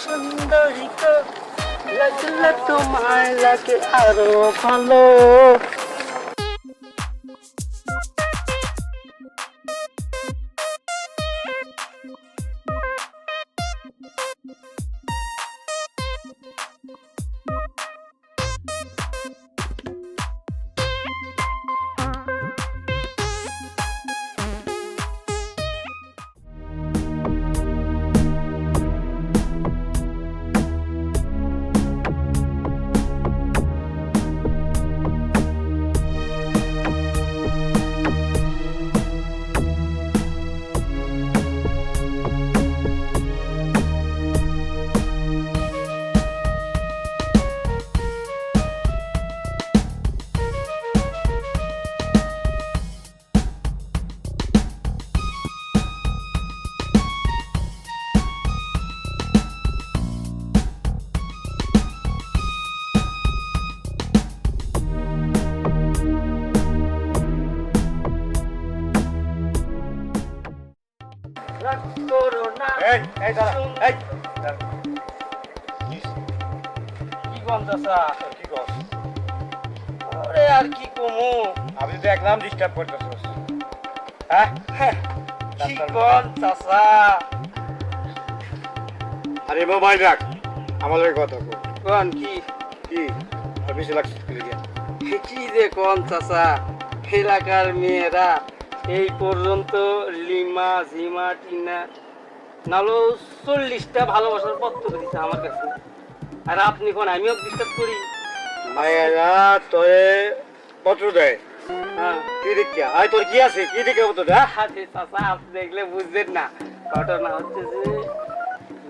সুন্দরী তো লাগলে তোমার লাগে আরো ভালো। রাগ করো না। এই এই দাঁড়া, এই কি গন্ধ চাচা? কি কর? ওরে আর কি কমু? আমি তো একদম ডিস্টার্ব করতেছিস। হ্যাঁ কি গন্ধ চাচা? আরে মোবাইল রাখ, আমাদের কথা কর। কোন কি? কি অফিসে লাগছিস কি লিগা? কি যে কোন চাচা, এলাকার মেয়েরা এই পর্যন্ত লিমা ঝিমা টিনা নালো 40টা ভালোবাসার পত্র দিচ্ছে আমার কাছে। আর আপনি কোন আমিও ডিস্টার্ব করি? মায়েরা তোরে পত্র দেয় হ্যাঁ কি দেখিয়া? আয় তোর কি আছে? কি দেখে পত্র দেয়? আরে চাচা আপনি দেখলে বুঝবেন না। ঘটনা হচ্ছে যে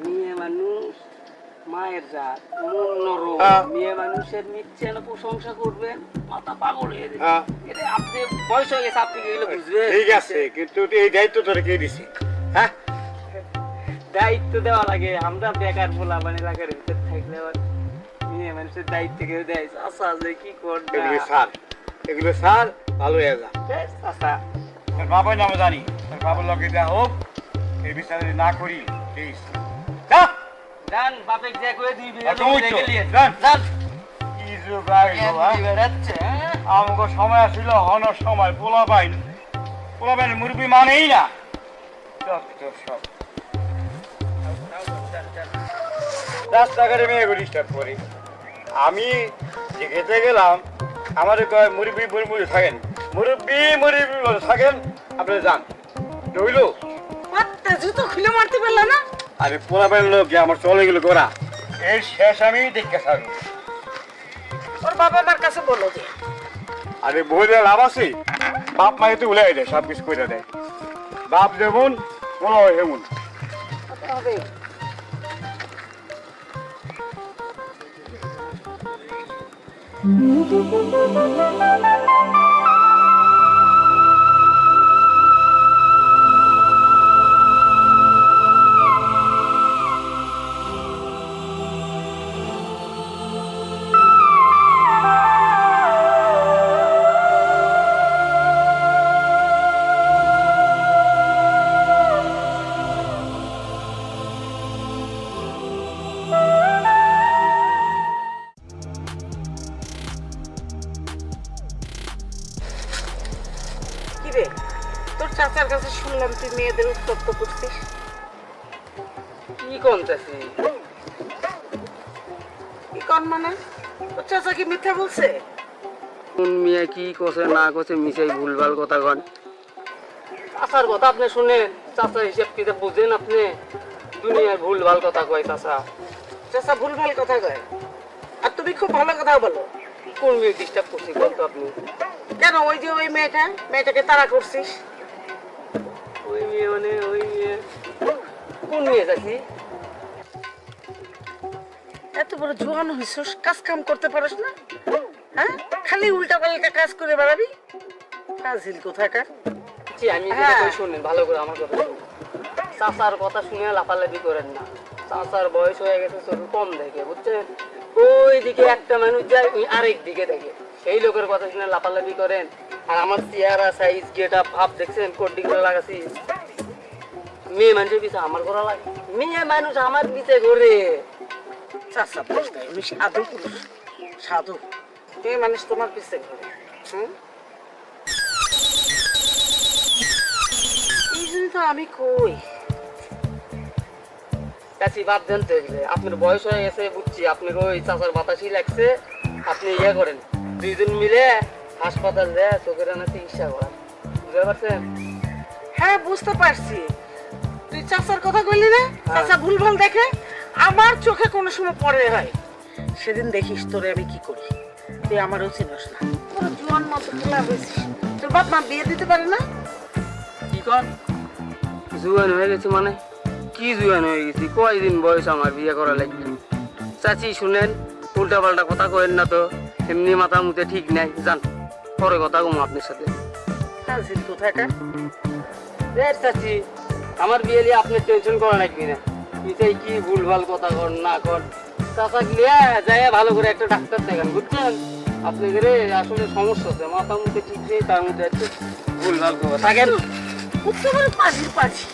মেয়ে মানুষ মায়ের জাত মন নরম, হ্যাঁ। মেয়ে মানুষের নিচ্ছে না প্রশংসা করবেন মাথা পাগল হয়ে যাবে। হ্যাঁ। এটা আপনি বয়স হয়ে গেছে, আপনি এগুলো বুঝবেন। ঠিক আছে, কিন্তু এই দায়িত্ব তোরে কে দিছে? হ্যাঁ দায়িত্ব দেওয়া লাগে। আমরা বেকার বলা মানে এলাকার ভিতর থাকলে আবার মেয়ে মানুষের দায়িত্ব কেউ দেয়? চাচা যে কি করবে? এগুলো সার ভালো হয়ে যা। চাচা তোর বাবার নামে জানি, তোর বাবার লগে দেওয়া হোক, এই বিচারে না করি প্লিজ যা। যান বাপে যে করে দিবি আর তুমি তো, যান। যান কি জোগাড় গো, হ্যাঁ? বেড়াচ্ছে। আমাকে সময় ছিল হনর সময় পোলাপাইন মুরগি মানেই না সব রাস্তাঘাটে মেয়ে ডিস্টার্ব করি। আমি যে খেতে গেলাম আমার কয় মুরব্বি মুরব্বি থাকেন, মুরব্বি থাকেন, আপনারা যান রইল। মাত্রা জুতো খুলে মারতে পারলা না? আরে পোলাপাইন লোক আমার চলে গেল গোড়া, এর শেষ আমি দেখতে থাকবো। ওর বাবা আমার কাছে বলো যে আরে বইলে লাভ আছে? বাপ মাকে তো উলাই দেয়, সব কিছু করে দেয়। বাপ যেমন বলো হেমন। হবে কি রে, তোর চাচার কাছে শুনলাম তুই মেয়েদের উত্তপ্ত করছিস। কি করতেছি? কি কর মানে? তোর চাচা কি মিথ্যা বলছে? কোন মেয়ে কি করছে না করছে মিশাই ভুলভাল কথা কন। চাচার কথা আপনি শুনে চাচার হিসেব কিতাব বুঝেন? আপনি দুনিয়ায় ভুলভাল কথা কয় চাচা। চাচা ভুলভাল কথা কয় আর তুমি খুব ভালো কথা বলো। কোন মেয়ে ডিস্টার্ব করছি বলতো আপনি? কেন ওই যে ওই মেয়েটাকে তাড়া করছিস? ওই মেয়ে মানে ওই মেয়ে কোন মেয়ে চাচি? এত বড় জোয়ান হইছিস, কাজ কাম করতে পারিস না? হ্যাঁ, খালি উল্টা পাল্টা কাজ করে বেড়াবি। কাজিল কোথাকার। জি আমি যেটা কই শুনেন ভালো করে আমার কথা শুনুন। চাচার কথা শুনে লাফালাফি করেন না। চাচার বয়স হয়ে গেছে, চোখ কম দেখে, বুঝছেন? ওই দিকে একটা মানুষ যায়, ওই আরেক দিকে দেখে। সেই লোকের কথা শুনে লাফালাফি করেন। আর আমার চেহারা সাইজ গেট আপ ভাব দেখছেন, কোট ডিগুলো লাগাছি। মেয়ে মানুষের পিছে আমার করা লাগে? মেয়ে মানুষ আমার পিছে ঘুরে। চাচা দোষ দেয়, উনি সাধু পুরুষ, সাধু। এই মানুষ তোমার পিছে ঘুরে। এই জন্য তো আমি কই চাচি বাদ দেন তো এগুলো। আপনার বয়স হয়ে গেছে বুঝছি, আপনার ওই চাচার বাতাসই লাগছে। আপনি ইয়ে করেন, দুইজন মিলে হাসপাতাল যায় চোখের আনা চিকিৎসা করান, বুঝতে পারছেন? হ্যাঁ বুঝতে পারছি। তুই চাচার কথা বললি না, চাচা ভুলভাল দেখে, আমার চোখে কোনো সময় পড়ে হয়। সেদিন দেখিস তোরে আমি কি করি। তুই আমারও চিনস না, তোর জোয়ান মতো তোলা হয়েছিস। তোর বাপ মা বিয়ে দিতে পারে না? কি কর জুয়ান হয়ে গেছে মানে? কি জুয়ান হয়ে গেছি? কয়দিন বয়স আমার বিয়ে করা লাগবে? চাচি শুনেন, উল্টা পাল্টা কথা কয়েন না তো, এমনি মাথা মুতে ঠিক নাই। যান, পরে কথা কম আপনার সাথে। হাজির কোথাকার। দেখ চাচি, আমার বিয়ে নিয়ে আপনার টেনশন করা লাগবে না। পিছাই কি ভুলভাল কথা কর না কর, চাচা গিয়ে যাই ভালো করে একটা ডাক্তার দেখান, বুঝছেন? আপনাদের আসলে সমস্যা আছে, মাথা মুতে ঠিক নেই, তার মধ্যে একটু ভুলভাল কথা থাকেন। উঠতে পারে পাজির পাজি,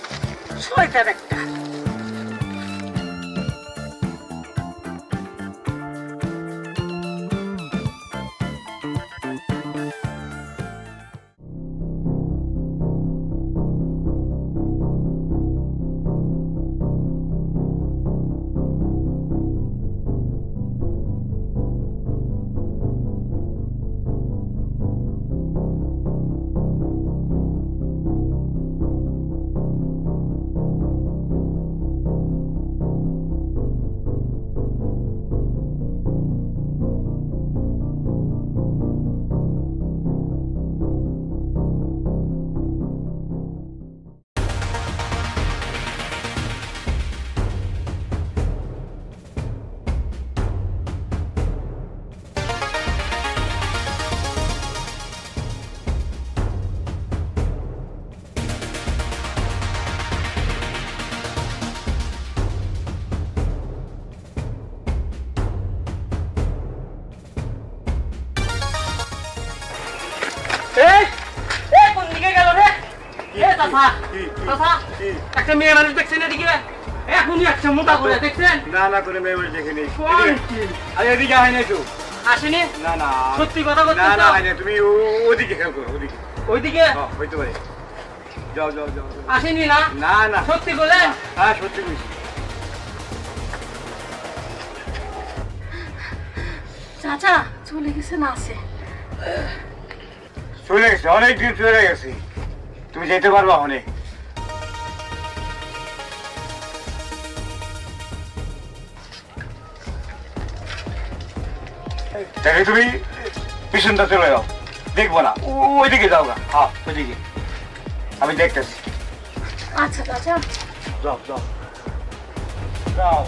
শয়তান একটা। কোন দিকে গেল রে? চাচা, চাচা, একটা মেয়ে মানুষ দেখছেন এদিকে? এখনই একটা মোটা করে দেখছেন? না না করে মেয়ে মানুষ দেখিনি। কোন কি? আরে এদিকে হয় নাই তো। আসেনি? না না সত্যি কথা বলতে না না তো? হয় না, তুমি ওদিকে খেয়াল করো, ওদিকে। ওইদিকে হইতে পারে। যাও যাও যাও যাও। আসেনি না? না না সত্যি বলেন? হ্যাঁ সত্যি বলছি। চাচা চলে গেছে না আছে? চলে গেছে, অনেক দিন চলে গেছে। তুমি যেতে পারবা অনেক। তাহলে তুমি পিছনটা চলে যাও, দেখবো না, ওইদিকে যাও গা। হ্যাঁ ওইদিকে আমি দেখতেছি। আচ্ছা চাচা। যাও যাও যাও।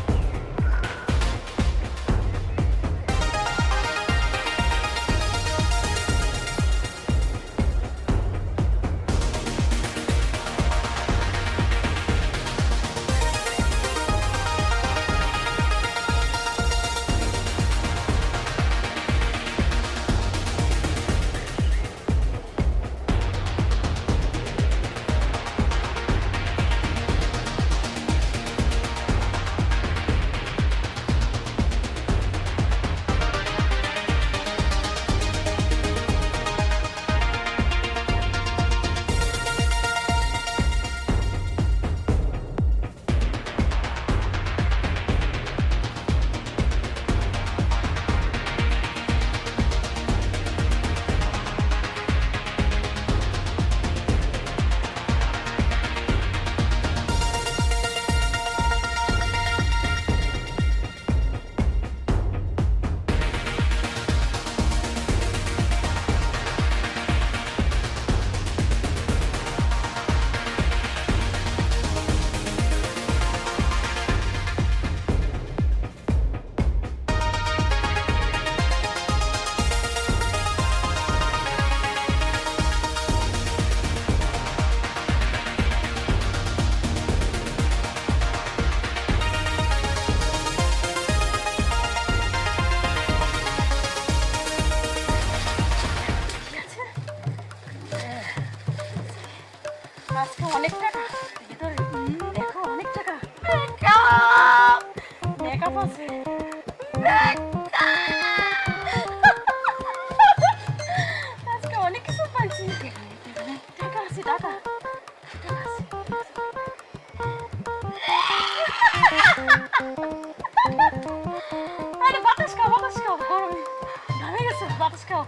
আজকে অনেক কিছু পাইছি। টাকা আছে, টাকা। আরে বাতাস খাও, বাতাস খাও। গরমে ঘামে গেছে, বাতাস খাও।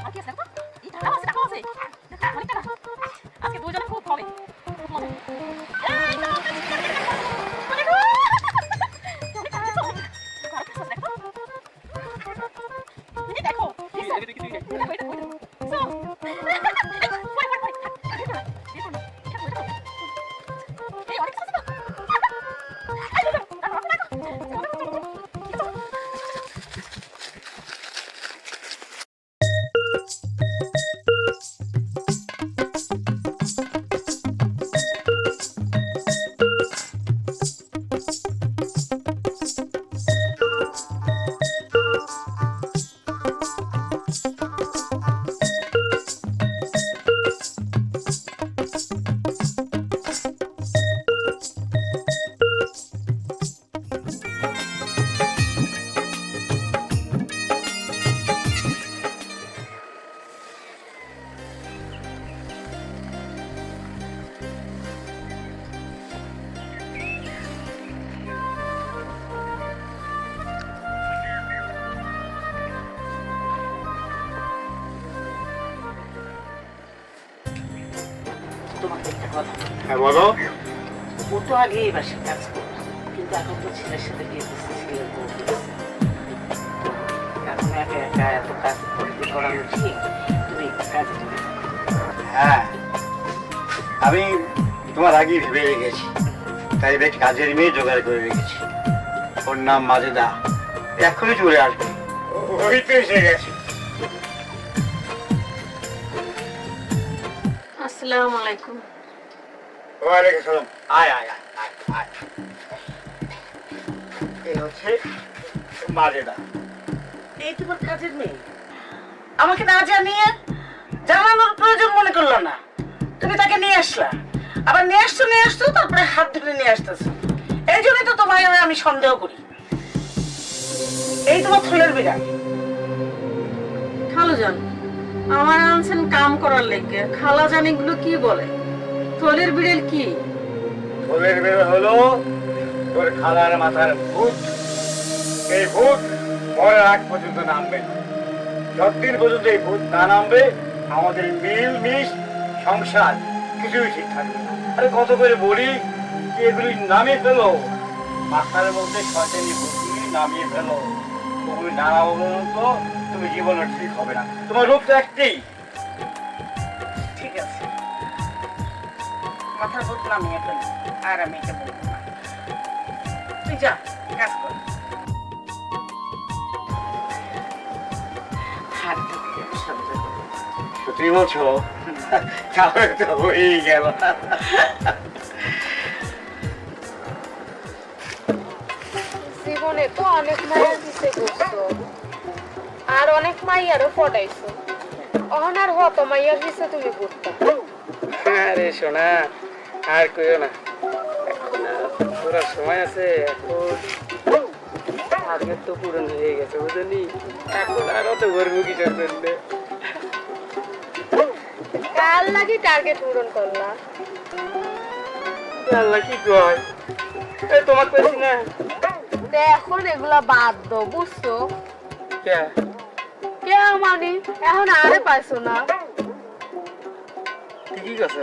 আর কি আছে দেখো? এই টাকা আছে, টাকা আছে। দেখো, অনেক টাকা। আজকে দুজনে খুব হবে। খুব মজা। এই, অনেক টাকা আছে, অনেক। দেখো, আরেকটা আছে, দেখো। এই দেখো, এই দেখো, এই দেখো, এই দেখো। So, পরে, পরে, পরে। দেখো, দেখো না। দেখো, দেখো। এই, অনেক আছে তো। এই, দেখো, দেখো, দেখো। তোমাকে একটা কথা, হ্যাঁ বলো। ও তো আগে এই বাসায় কাজ করতো, কিন্তু এখন তো ছেলের সাথে বিয়ে করছে, ছেলের বউ হয়েছে। এখন একা একা এত কাজ করতে করানো ঠিক? তুমি একটা কাজ করে দাও। হ্যাঁ, আমি তোমার আগে ভেবে রেখেছি, তাই বেশ কাজের মেয়ে জোগাড় করে রেখেছি। ওর নাম মাজেদা, এখনই চলে আসবে। ওই তো এসে গেছে। আসসালামু আলাইকুম। ওয়ালাইকুম সালাম। আয় আয় আয় আয় আয়। এই হচ্ছে মাজেদা। এই তোমার কাজের মেয়ে, আমাকে না জানিয়ে জানানোর প্রয়োজন মনে করলো না, তুমি তাকে নিয়ে আসলা। আবার নিয়ে আসছো তারপরে হাত ধরে নিয়ে আসতেছো। এই জন্যই তো তোমায় আমি সন্দেহ করি। এই তোমার থলের বিড়াল। খালাজান, আমার আনছেন কাম করার লেগে। খালাজান এগুলো কি বলে? থলের বিড়াল কি? ফুলের বের হলো তোর খালার মাথার ভূত। এই ভূত মরার আগ পর্যন্ত নামবে না। যতদিন পর্যন্ত এই ভূত না নামবে, আমাদের মিল মিশ সংসার কিছুই ঠিক থাকবে না। আরে কত করে বলি যে এগুলি নামিয়ে ফেলো, মাথার মধ্যে শয়তানি বুদ্ধি নামিয়ে ফেলো। ওগুলি না নামাবো তো তুমি জীবনে ঠিক হবে না। তোমার রূপ তো একটাই। ঠিক আছে, মাথার ভূত নামিয়ে ফেলি, আর আমি এটা বলবো না। তুই যা কাজ কর। হাত ধুতে শব্দ করো। সত্যি বলছো? তাহলে তো হয়েই গেল। জীবনে তো অনেক মায়ের দিতে করছো, আর অনেক মাইয়ারও পটাইছো। অহন আর হত মাইয়ার দিছে তুমি ঘুরতা। আরে সোনা, আর কইও না, এখন আর পুরো সময় আছে। এখন টার্গেট তো পূরণ হয়ে গেছে বুঝলি, এখন আর অত গর্ব কিসের জন্য? কাল লাগি টার্গেট পূরণ করলা। আল্লাহ কি কয়, এই তোমাকে কইছি না। তে এখন এগুলা বাদ দাও, বুঝছো? কে কে মানে এখন আরে পাইছো না। ঠিকই কথা,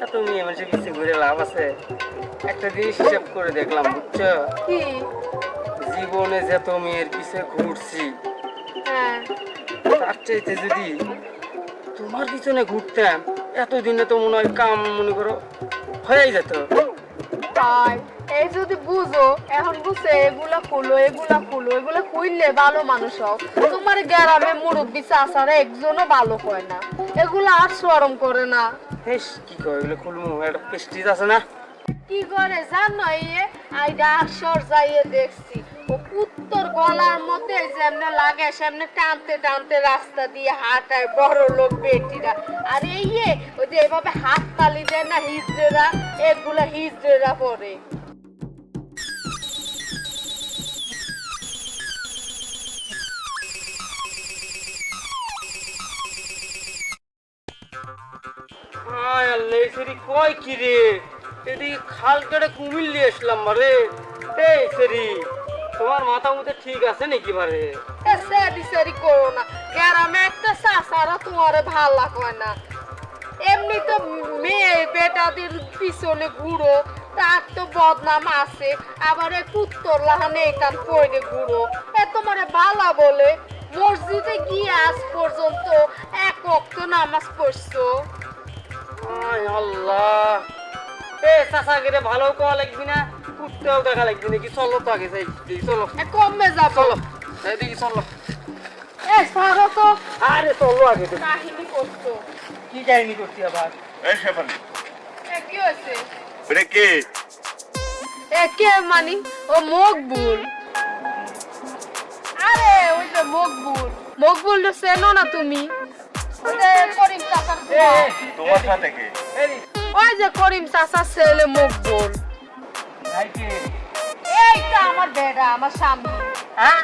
এত মেয়ে মানুষের পিছিয়ে ঘুরে লাভ আছে? একটা জিনিস হিসাব করে দেখলাম বুঝছো, কি? জীবনে যত মেয়ের পিছে ঘুরছি, হ্যাঁ, তার চাইতে যদি তোমার পিছনে ঘুরতাম, এতদিনে তো মনে হয় কাম মনে করো হয়েই যেত। তাই এই যদি বুঝো, এখন বুঝছে এগুলা খুলো, এগুলা খুলো, এগুলা খুললে ভালো মানুষ হও। তোমার গ্রামে মুরব্বী চাচারা একজনও ভালো হয় না, এগুলা আর শরম করে না। হেস কি কয়, এগুলো খুলমু, একটা প্রেস্টিজ আছে না? কি করে জানো, আইডা আসর যাইয়ে দেখছি ও পুত্তর গলার মধ্যে যেমনে লাগে সেমনে টানতে টানতে রাস্তা দিয়ে হাঁটায় বড় লোক বেটিরা। আর ওই যে এভাবে হাত তালি দেয় না হিজড়েরা, এগুলা হিজড়েরা পরে। সেরি কয় কি রে, এদিকে খাল কেটে কুমির নিয়ে আসলাম মারে। এই সেরি, তোমার মাথা মধ্যে ঠিক আছে নাকি বারে? সেরি সেরি করো না, গ্রামে একটা চাচারা তোমার ভাল লাগবে না। এমনি তো মেয়ে বেটাদের পিছনে ঘুরো, তার তো বদনাম আছে, আবার এই পুত্তর লাহানে এখান পড়ে ঘুরো। তোমার ভালো বলে মসজিদে গিয়ে আজ পর্যন্ত এক ওয়াক্ত নামাজ পড়ছো। আয় আল্লাহ, এ চাচা গেলে ভালো কোয়া লাগবি না, কুত্তেও দেখা লাগবি নাকি? চলো তো আগে যাই, চলো কমে যাবো। চলো এদিকে চলো। সারো তো, আরে চলো আগে তো। কাহিনী করছো। কি কাহিনী করছি আবার? এই শেফালি, কি হয়েছে? এটা কে? কে মানি? ও মকবুল। আরে ওই যে মকবুল, মকবুল তো চেনো না তুমি? ওই যে করিম চাচার ছেলে। তোমার সাথে কে? ওই যে করিম চাচার ছেলে মকবুল। ভাই কে? এইটা আমার বেড়া, আমার স্বামী। হ্যাঁ